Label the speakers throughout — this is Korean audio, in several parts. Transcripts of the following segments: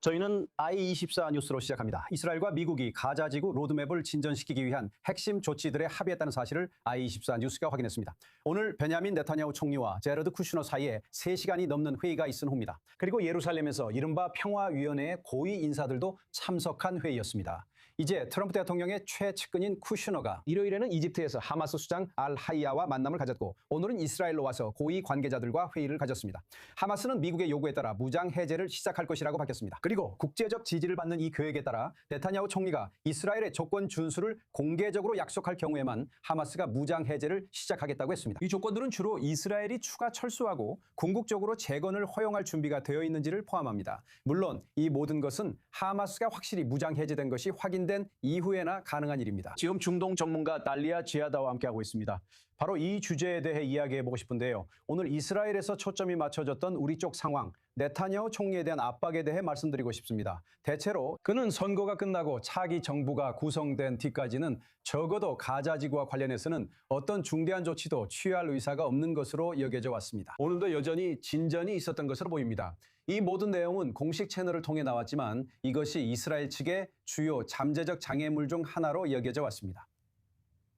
Speaker 1: 저희는 I24 뉴스로 시작합니다. 이스라엘과 미국이 가자 지구 로드맵을 진전시키기 위한 핵심 조치들에 합의했다는 사실을 I24 뉴스가 확인했습니다. 오늘 베냐민 네타냐후 총리와 제러드 쿠슈너 사이에 3시간이 넘는 회의가 있은 후입니다. 그리고 예루살렘에서 이른바 평화위원회의 고위 인사들도 참석한 회의였습니다. 이제 트럼프 대통령의 최측근인 쿠슈너가 일요일에는 이집트에서 하마스 수장 알 하이야와 만남을 가졌고 오늘은 이스라엘로 와서 고위 관계자들과 회의를 가졌습니다. 하마스는 미국의 요구에 따라 무장 해제를 시작할 것이라고 밝혔습니다. 그리고 국제적 지지를 받는 이 계획에 따라 네타냐후 총리가 이스라엘의 조건 준수를 공개적으로 약속할 경우에만 하마스가 무장 해제를 시작하겠다고 했습니다. 이 조건들은 주로 이스라엘이 추가 철수하고 궁극적으로 재건을 허용할 준비가 되어 있는지를 포함합니다. 물론 이 모든 것은 하마스가 확실히 무장 해제된 것이 확인된 이후에나 가능한 일입니다. 지금 중동 전문가 달리아 지아다와 함께하고 있습니다. 바로 이 주제에 대해 이야기해보고 싶은데요. 오늘 이스라엘에서 초점이 맞춰졌던 우리 쪽 상황, 네타냐후 총리에 대한 압박에 대해 말씀드리고 싶습니다. 대체로 그는 선거가 끝나고 차기 정부가 구성된 뒤까지는 적어도 가자 지구와 관련해서는 어떤 중대한 조치도 취할 의사가 없는 것으로 여겨져 왔습니다. 오늘도 여전히 진전이 있었던 것으로 보입니다. 이 모든 내용은 공식 채널을 통해 나왔지만 이것이 이스라엘 측의 주요 잠재적 장애물 중 하나로 여겨져 왔습니다.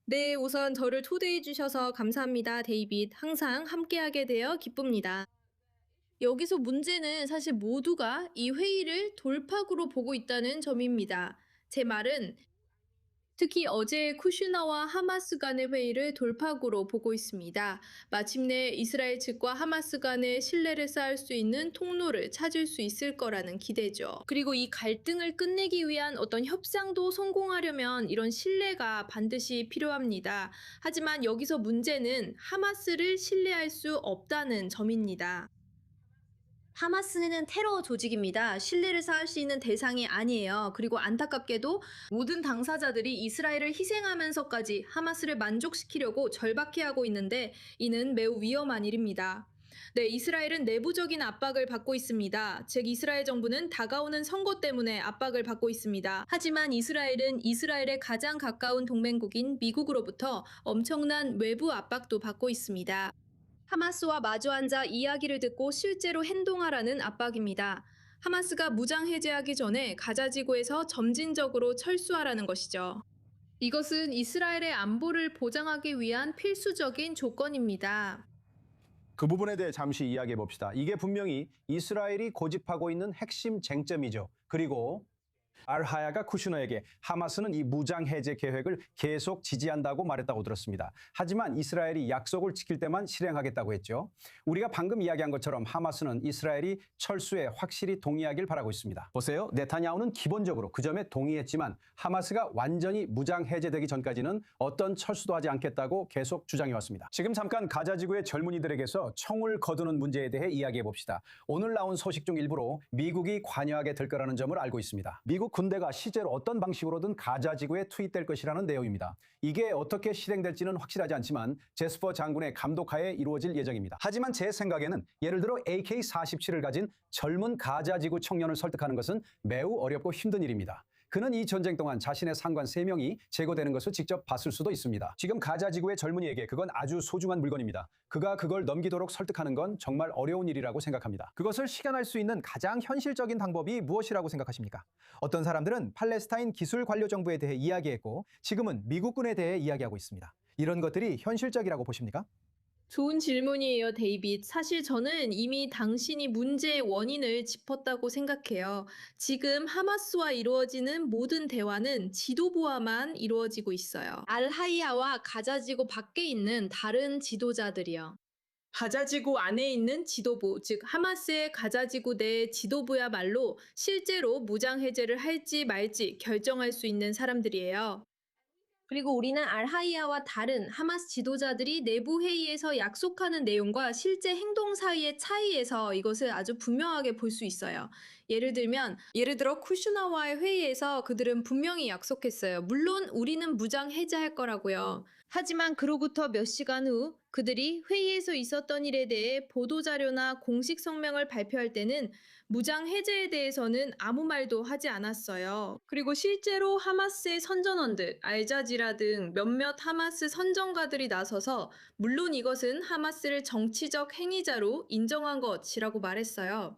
Speaker 2: 네, 우선 저를 초대해 주셔서 감사합니다, 데이빗. 항상 함께하게 되어 기쁩니다. 여기서 문제는 사실 모두가 이 회의를 돌파구로 보고 있다는 점입니다. 제 말은 특히 어제 쿠슈너와 하마스 간의 회의를 돌파구로 보고 있습니다. 마침내 이스라엘 측과 하마스 간의 신뢰를 쌓을 수 있는 통로를 찾을 수 있을 거라는 기대죠. 그리고 이 갈등을 끝내기 위한 어떤 협상도 성공하려면 이런 신뢰가 반드시 필요합니다. 하지만 여기서 문제는 하마스를 신뢰할 수 없다는 점입니다. 하마스는 테러 조직입니다. 신뢰를 쌓을 수 있는 대상이 아니에요. 그리고 안타깝게도 모든 당사자들이 이스라엘을 희생하면서까지 하마스를 만족시키려고 절박해하고 있는데 이는 매우 위험한 일입니다. 네, 이스라엘은 내부적인 압박을 받고 있습니다. 즉 이스라엘 정부는 다가오는 선거 때문에 압박을 받고 있습니다. 하지만 이스라엘은 이스라엘의 가장 가까운 동맹국인 미국으로부터 엄청난 외부 압박도 받고 있습니다. 하마스와 마주 앉아 이야기를 듣고 실제로 행동하라는 압박입니다. 하마스가 무장 해제하기 전에 가자 지구에서 점진적으로 철수하라는 것이죠. 이것은 이스라엘의 안보를 보장하기 위한 필수적인 조건입니다.
Speaker 1: 그 부분에 대해 잠시 이야기해 봅시다. 이게 분명히 이스라엘이 고집하고 있는 핵심 쟁점이죠. 그리고 알하야가 쿠슈너에게 하마스는 이 무장 해제 계획을 계속 지지한다고 말했다고 들었습니다. 하지만 이스라엘이 약속을 지킬 때만 실행하겠다고 했죠. 우리가 방금 이야기한 것처럼 하마스는 이스라엘이 철수에 확실히 동의하길 바라고 있습니다. 보세요. 네타냐후는 기본적으로 그 점에 동의했지만 하마스가 완전히 무장 해제되기 전까지는 어떤 철수도 하지 않겠다고 계속 주장해 왔습니다. 지금 잠깐 가자 지구의 젊은이들에게서 총을 거두는 문제에 대해 이야기해 봅시다. 오늘 나온 소식 중 일부로 미국이 관여하게 될 거라는 점을 알고 있습니다. 미국 군대가 실제로 어떤 방식으로든 가자 지구에 투입될 것이라는 내용입니다. 이게 어떻게 실행될지는 확실하지 않지만 제스퍼 장군의 감독하에 이루어질 예정입니다. 하지만 제 생각에는 예를 들어 AK-47을 가진 젊은 가자 지구 청년을 설득하는 것은 매우 어렵고 힘든 일입니다. 그는 이 전쟁 동안 자신의 상관 3명이 제거되는 것을 직접 봤을 수도 있습니다. 지금 가자 지구의 젊은이에게 그건 아주 소중한 물건입니다. 그가 그걸 넘기도록 설득하는 건 정말 어려운 일이라고 생각합니다. 그것을 실현할 수 있는 가장 현실적인 방법이 무엇이라고 생각하십니까? 어떤 사람들은 팔레스타인 기술 관료 정부에 대해 이야기했고 지금은 미국군에 대해 이야기하고 있습니다. 이런 것들이 현실적이라고 보십니까?
Speaker 2: 좋은 질문이에요, 데이빗. 사실 저는 이미 당신이 문제의 원인을 짚었다고 생각해요. 지금 하마스와 이루어지는 모든 대화는 지도부와만 이루어지고 있어요. 알하이야와 가자지구 밖에 있는 다른 지도자들이요. 가자지구 안에 있는 지도부, 즉 하마스의 가자지구 내 지도부야말로 실제로 무장 해제를 할지 말지 결정할 수 있는 사람들이에요. 그리고 우리는 알하이야와 다른 하마스 지도자들이 내부 회의에서 약속하는 내용과 실제 행동 사이의 차이에서 이것을 아주 분명하게 볼 수 있어요. 예를 들어 쿠슈나와의 회의에서 그들은 분명히 약속했어요. 물론 우리는 무장 해제할 거라고요. 하지만 그로부터 몇 시간 후 그들이 회의에서 있었던 일에 대해 보도자료나 공식 성명을 발표할 때는 무장 해제에 대해서는 아무 말도 하지 않았어요. 그리고 실제로 하마스의 선전원들, 알자지라 등 몇몇 하마스 선전가들이 나서서 물론 이것은 하마스를 정치적 행위자로 인정한 것이라고 말했어요.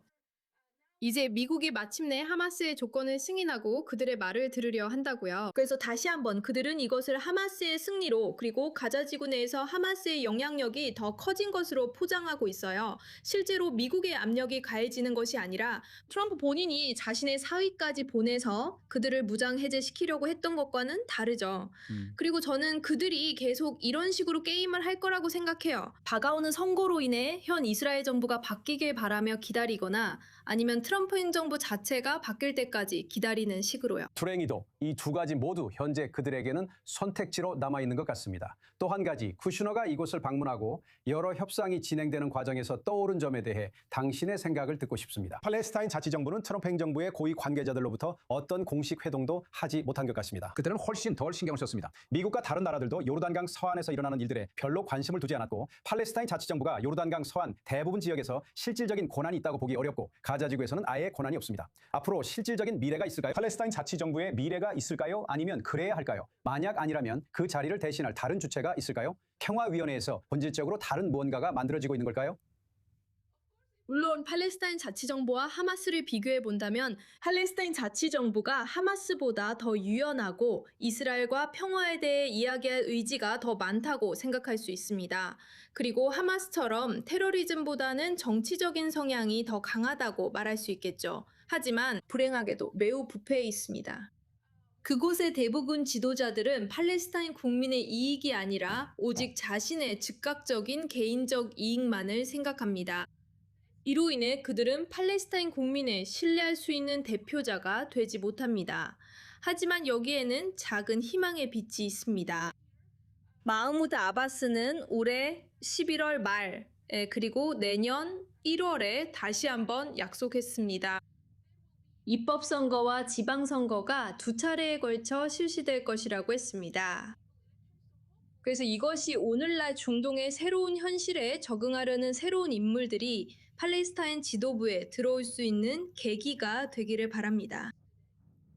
Speaker 2: 이제 미국이 마침내 하마스의 조건을 승인하고 그들의 말을 들으려 한다고요. 그래서 다시 한번 그들은 이것을 하마스의 승리로 그리고 가자 지구 내에서 하마스의 영향력이 더 커진 것으로 포장하고 있어요. 실제로 미국의 압력이 가해지는 것이 아니라 트럼프 본인이 자신의 사위까지 보내서 그들을 무장 해제시키려고 했던 것과는 다르죠. 그리고 저는 그들이 계속 이런 식으로 게임을 할 거라고 생각해요. 다가오는 선거로 인해 현 이스라엘 정부가 바뀌길 바라며 기다리거나 아니면 트럼프 행정부 자체가 바뀔 때까지 기다리는 식으로요.
Speaker 1: 불행히도 이 두 가지 모두 현재 그들에게는 선택지로 남아있는 것 같습니다. 또 한 가지, 쿠슈너가 이곳을 방문하고 여러 협상이 진행되는 과정에서 떠오른 점에 대해 당신의 생각을 듣고 싶습니다. 팔레스타인 자치정부는 트럼프 행정부의 고위 관계자들로부터 어떤 공식 회동도 하지 못한 것 같습니다. 그들은 훨씬 덜 신경을 썼습니다. 미국과 다른 나라들도 요르단강 서안에서 일어나는 일들에 별로 관심을 두지 않았고, 팔레스타인 자치정부가 요르단강 서안 대부분 지역에서 실질적인 고난이 있다고 보기 어렵고, 가자 지구에서는 아예 고난이 없습니다. 앞으로 실질적인 미래가 있을까요? 팔레스타인 자치정부의 미래가 있을까요? 아니면 그래야 할까요? 만약 아니라면 그 자리를 대신할 다른 주체가 있을까요? 평화위원회에서 본질적으로 다른 무언가가 만들어지고 있는 걸까요?
Speaker 2: 물론 팔레스타인 자치정부와 하마스를 비교해 본다면 팔레스타인 자치정부가 하마스보다 더 유연하고 이스라엘과 평화에 대해 이야기할 의지가 더 많다고 생각할 수 있습니다. 그리고 하마스처럼 테러리즘보다는 정치적인 성향이 더 강하다고 말할 수 있겠죠. 하지만 불행하게도 매우 부패해 있습니다. 그곳의 대부분 지도자들은 팔레스타인 국민의 이익이 아니라 오직 자신의 즉각적인 개인적 이익만을 생각합니다. 이로 인해 그들은 팔레스타인 국민을 신뢰할 수 있는 대표자가 되지 못합니다. 하지만 여기에는 작은 희망의 빛이 있습니다. 마흐무드 아바스는 올해 11월 말 그리고 내년 1월에 다시 한번 약속했습니다. 입법선거와 지방선거가 두 차례에 걸쳐 실시될 것이라고 했습니다. 그래서 이것이 오늘날 중동의 새로운 현실에 적응하려는 새로운 인물들이 팔레스타인 지도부에 들어올 수 있는 계기가 되기를 바랍니다.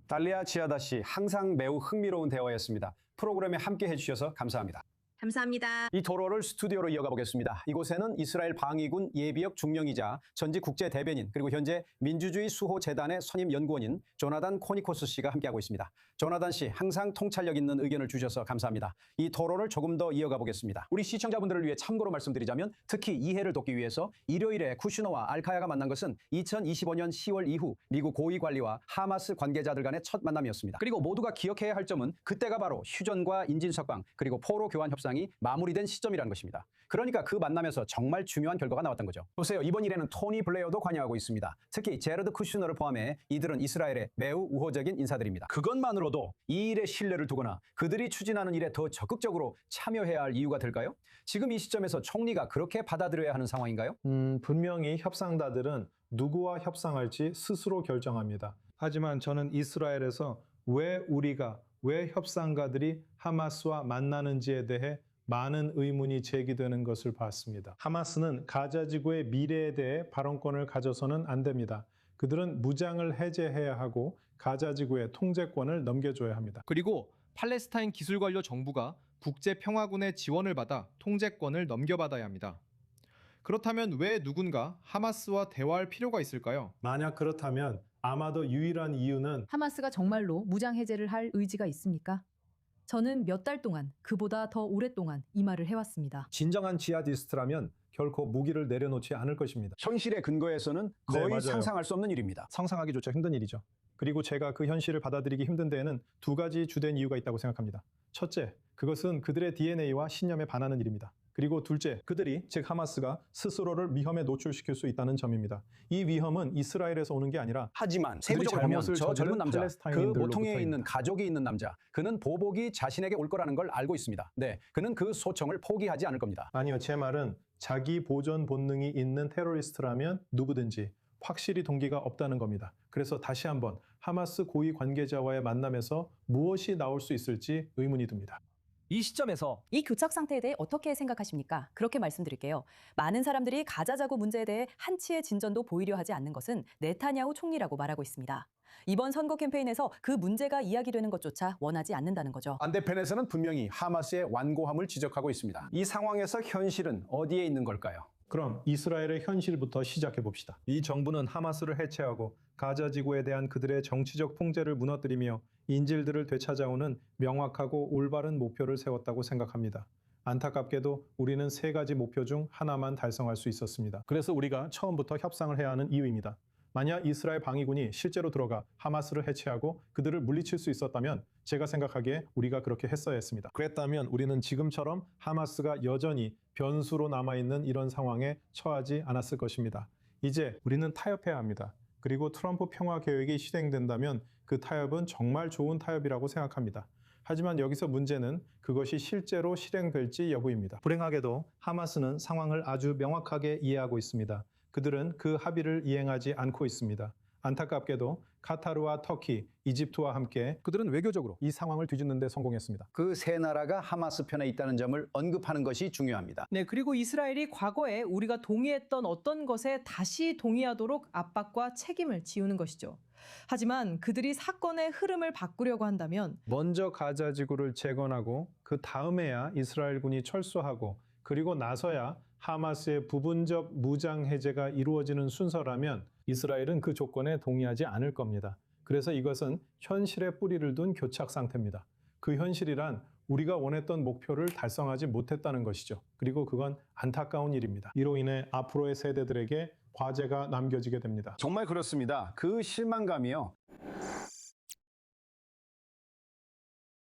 Speaker 1: 달리아 지하다 씨, 항상 매우 흥미로운 대화였습니다. 프로그램에 함께 해주셔서 감사합니다.
Speaker 2: 감사합니다.
Speaker 1: 이 토론을 스튜디오로 이어가 보겠습니다. 이곳에는 이스라엘 방위군 예비역 중령이자 전직 국제 대변인 그리고 현재 민주주의 수호 재단의 선임 연구원인 조나단 코니코스 씨가 함께하고 있습니다. 조나단 씨, 항상 통찰력 있는 의견을 주셔서 감사합니다. 이 토론을 조금 더 이어가 보겠습니다. 우리 시청자분들을 위해 참고로 말씀드리자면 특히 이해를 돕기 위해서 일요일에 쿠슈너와 알카야가 만난 것은 2025년 10월 이후 미국 고위 관리와 하마스 관계자들 간의 첫 만남이었습니다. 그리고 모두가 기억해야 할 점은 그때가 바로 휴전과 인진석방 그리고 포로 교환 협상이 마무리된 시점이라는 것입니다. 그러니까 그 만남에서 정말 중요한 결과가 나왔던 거죠. 보세요. 이번 일에는 토니 블레어도 관여하고 있습니다. 특히 제러드 쿠슈너를 포함해 이들은 이스라엘의 매우 우호적인 인사들입니다. 그것만으로도 이 일에 신뢰를 두거나 그들이 추진하는 일에 더 적극적으로 참여해야 할 이유가 될까요? 지금 이 시점에서 총리가 그렇게 받아들여야 하는 상황인가요?
Speaker 3: 분명히 협상자들은 누구와 협상할지 스스로 결정합니다. 하지만 저는 이스라엘에서 왜 협상가들이 하마스와 만나는지에 대해 많은 의문이 제기되는 것을 봤습니다. 하마스는 가자 지구의 미래에 대해 발언권을 가져서는 안 됩니다. 그들은 무장을 해제해야 하고 가자 지구의 통제권을 넘겨줘야 합니다.
Speaker 4: 그리고 팔레스타인 기술관료 정부가 국제평화군의 지원을 받아 통제권을 넘겨받아야 합니다. 그렇다면 왜 누군가 하마스와 대화할 필요가 있을까요?
Speaker 3: 만약 그렇다면 아마도 유일한 이유는
Speaker 5: 하마스가 정말로 무장 해제를 할 의지가 있습니까? 저는 몇 달 동안 그보다 더 오랫동안 이 말을 해왔습니다.
Speaker 3: 진정한 지하디스트라면 결코 무기를 내려놓지 않을 것입니다.
Speaker 1: 현실의 근거에서는 거의
Speaker 3: 맞아요.
Speaker 1: 상상할 수 없는 일입니다.
Speaker 3: 상상하기조차 힘든 일이죠. 그리고 제가 그 현실을 받아들이기 힘든 데에는 두 가지 주된 이유가 있다고 생각합니다. 첫째, 그것은 그들의 DNA와 신념에 반하는 일입니다. 그리고 둘째, 그들이 즉 하마스가 스스로를 위험에 노출시킬 수 있다는 점입니다. 이 위험은 이스라엘에서 오는 게 아니라
Speaker 1: 하지만 세부적으로 보면
Speaker 3: 잘못을
Speaker 1: 저 젊은
Speaker 3: 저지른
Speaker 1: 남자, 그
Speaker 3: 팔레스타인인들로부터입니다.
Speaker 1: 모퉁이에 있는 가족이 있는 남자, 그는 보복이 자신에게 올 거라는 걸 알고 있습니다. 네, 그는 그 소청을 포기하지 않을 겁니다.
Speaker 3: 아니요, 제 말은 자기 보존 본능이 있는 테러리스트라면 누구든지 확실히 동기가 없다는 겁니다. 그래서 다시 한번 하마스 고위 관계자와의 만남에서 무엇이 나올 수 있을지 의문이 듭니다.
Speaker 6: 이 시점에서
Speaker 5: 이 교착 상태에 대해 어떻게 생각하십니까? 그렇게 말씀드릴게요. 많은 사람들이 가자 자구 문제에 대해 한치의 진전도 보이려 하지 않는 것은 네타냐후 총리라고 말하고 있습니다. 이번 선거 캠페인에서 그 문제가 이야기되는 것조차 원하지 않는다는 거죠.
Speaker 1: 반대편에서는 분명히 하마스의 완고함을 지적하고 있습니다. 이 상황에서 현실은 어디에 있는 걸까요?
Speaker 3: 그럼 이스라엘의 현실부터 시작해 봅시다. 이 정부는 하마스를 해체하고 가자 지구에 대한 그들의 정치적 통제를 무너뜨리며 인질들을 되찾아오는 명확하고 올바른 목표를 세웠다고 생각합니다. 안타깝게도 우리는 세 가지 목표 중 하나만 달성할 수 있었습니다. 그래서 우리가 처음부터 협상을 해야 하는 이유입니다. 만약 이스라엘 방위군이 실제로 들어가 하마스를 해체하고 그들을 물리칠 수 있었다면 제가 생각하기에 우리가 그렇게 했어야 했습니다. 그랬다면 우리는 지금처럼 하마스가 여전히 변수로 남아있는 이런 상황에 처하지 않았을 것입니다. 이제 우리는 타협해야 합니다. 그리고 트럼프 평화 계획이 실행된다면 그 타협은 정말 좋은 타협이라고 생각합니다. 하지만 여기서 문제는 그것이 실제로 실행될지 여부입니다. 불행하게도 하마스는 상황을 아주 명확하게 이해하고 있습니다. 그들은 그 합의를 이행하지 않고 있습니다. 안타깝게도 카타르와 터키, 이집트와 함께 그들은 외교적으로 이 상황을 뒤집는 데 성공했습니다.
Speaker 1: 그 세 나라가 하마스 편에 있다는 점을 언급하는 것이 중요합니다.
Speaker 6: 네, 그리고 이스라엘이 과거에 우리가 동의했던 어떤 것에 다시 동의하도록 압박과 책임을 지우는 것이죠. 하지만 그들이 사건의 흐름을 바꾸려고 한다면
Speaker 3: 먼저 가자 지구를 재건하고 그 다음에야 이스라엘군이 철수하고 그리고 나서야 하마스의 부분적 무장 해제가 이루어지는 순서라면 이스라엘은 그 조건에 동의하지 않을 겁니다. 그래서 이것은 현실에 뿌리를 둔 교착 상태입니다. 그 현실이란 우리가 원했던 목표를 달성하지 못했다는 것이죠. 그리고 그건 안타까운 일입니다. 이로 인해 앞으로의 세대들에게 과제가 남겨지게 됩니다.
Speaker 1: 정말 그렇습니다. 그 실망감이요.